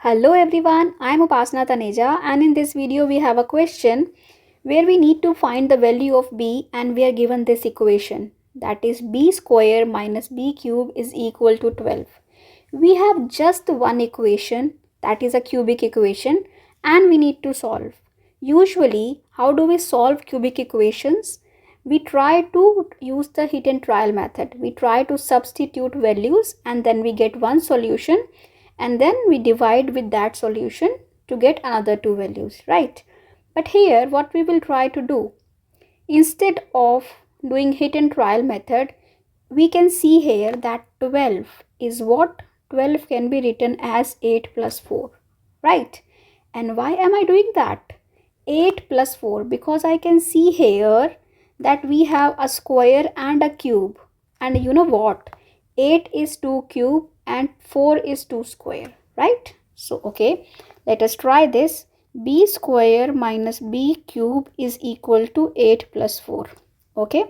Hello everyone, I am Upasana Taneja, and in this video we have a question where we need to find the value of b and we are given this equation, that is b square minus b cube is equal to 12. We have just one equation, that is a cubic equation, and we need to solve. Usually, how do we solve cubic equations? We try to use the hit and trial method. We try to substitute values and then we get one solution, and then we divide with that solution to get another two values, right? But here what we will try to do, instead of doing hit and trial method, we can see here that 12 is what? 12 can be written as 8 plus 4, right? And why am I doing that? 8 plus 4, because I can see here that we have a square and a cube, and you know what? 8 is 2 cube and 4 is 2 square, right? So okay, let us try this. B square minus b cube is equal to 8 plus 4. Okay,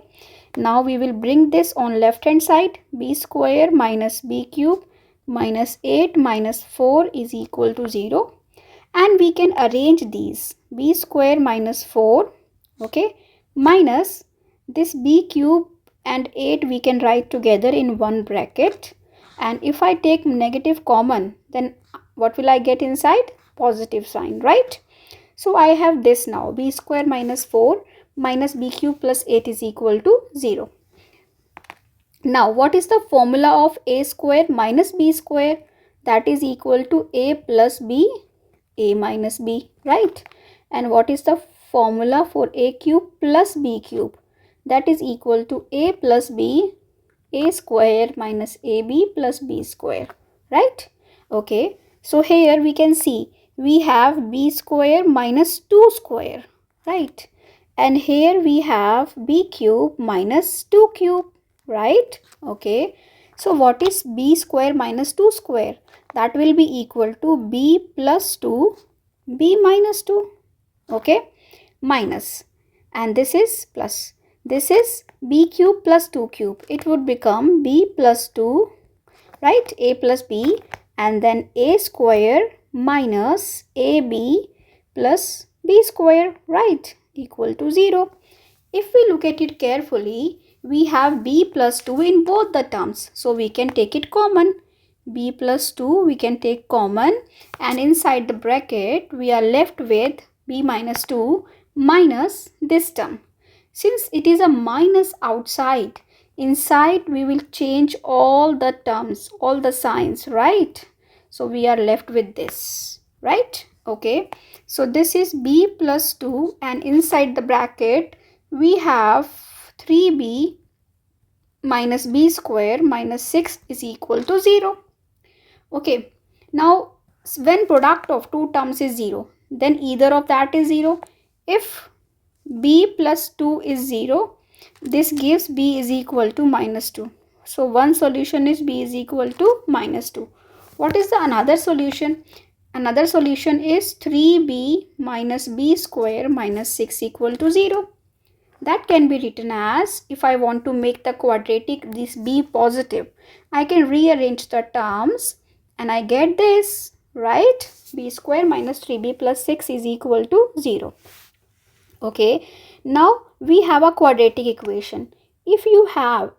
now we will bring this on left hand side. B square minus b cube minus 8 minus 4 is equal to 0, and we can arrange these. B square minus 4, okay, minus this b cube and 8 we can write together in one bracket, and if I take negative common, then what will I get inside? Positive sign, right? So I have this now, b square minus 4 minus b cube plus 8 is equal to 0. Now what is the formula of a square minus b square? That is equal to a plus b, a minus b, right? And what is the formula for a cube plus b cube? That is equal to a plus b, a square minus ab plus b square, right? Okay, so here we can see we have b square minus 2 square, right? And here we have b cube minus 2 cube, right? Okay, so what is b square minus 2 square? That will be equal to b plus 2, b minus 2, okay, minus, and this is plus. This is b cube plus 2 cube. It would become b plus 2, right? A plus b, and then a square minus ab plus b square, right? Equal to 0. If we look at it carefully, we have b plus 2 in both the terms. So we can take it common. B plus 2 we can take common, and inside the bracket we are left with b minus 2 minus this term. Since it is a minus outside, inside we will change all the terms, all the signs, right? So we are left with this, right? Okay, so this is b plus 2, and inside the bracket we have 3b minus b square minus 6 is equal to 0. Okay, now when product of two terms is 0, then either of that is 0. If b plus 2 is 0, this gives b is equal to minus 2. So one solution is b is equal to minus 2. What is the another solution? Another solution is 3b minus b square minus 6 equal to 0. That can be written as, if I want to make the quadratic this b positive, I can rearrange the terms and I get this, right? B square minus 3b plus 6 is equal to 0. Okay, now we have a quadratic equation. If you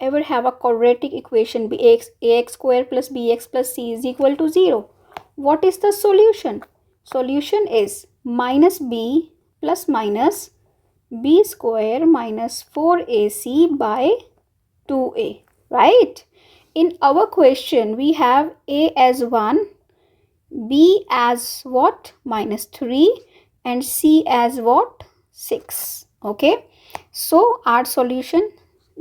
ever have a quadratic equation, ax square plus bx plus c is equal to 0, what is the solution? Solution is minus b plus minus b square minus 4ac by 2a, right? In our question, we have a as 1, b as what? Minus 3, and c as what? 6. Okay, so our solution,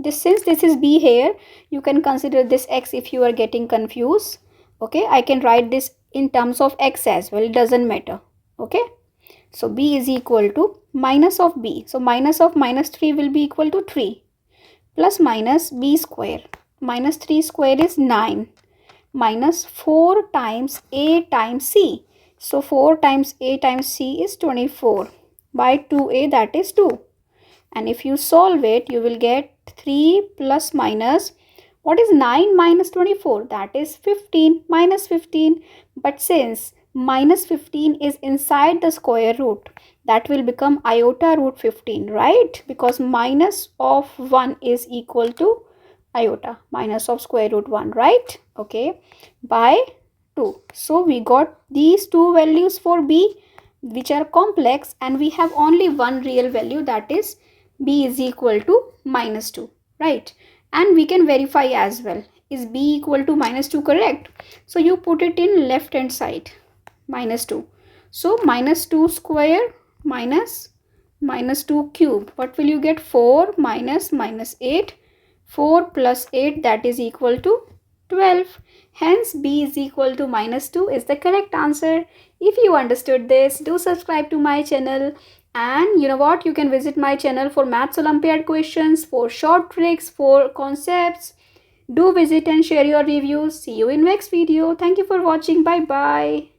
since this is b here, you can consider this x if you are getting confused. Okay, I can write this in terms of x as well, it doesn't matter. Okay, so b is equal to minus of b, so minus of minus 3 will be equal to 3, plus minus b square, minus 3 square is 9, minus 4 times a times c, so 4 times a times c is 24 by 2a, that is 2, and if you solve it you will get 3 plus minus, what is 9 minus 24? That is 15, minus 15, but since minus 15 is inside the square root, that will become iota root 15, right? Because minus of 1 is equal to iota, minus of square root 1, right? Okay, by 2. So we got these two values for b which are complex, and we have only one real value, that is b is equal to minus 2, right? And we can verify as well, is b equal to minus 2 correct? So you put it in left hand side, minus 2. So minus 2 square minus minus 2 cube, what will you get? 4 minus minus 8, 4 plus 8, that is equal to 12. Hence b is equal to minus 2 is the correct answer. If you understood this, do subscribe to my channel. And you know what, you can visit my channel for Maths Olympiad questions, for short tricks, for concepts. Do visit and share your reviews. See you in next video. Thank you for watching. Bye bye.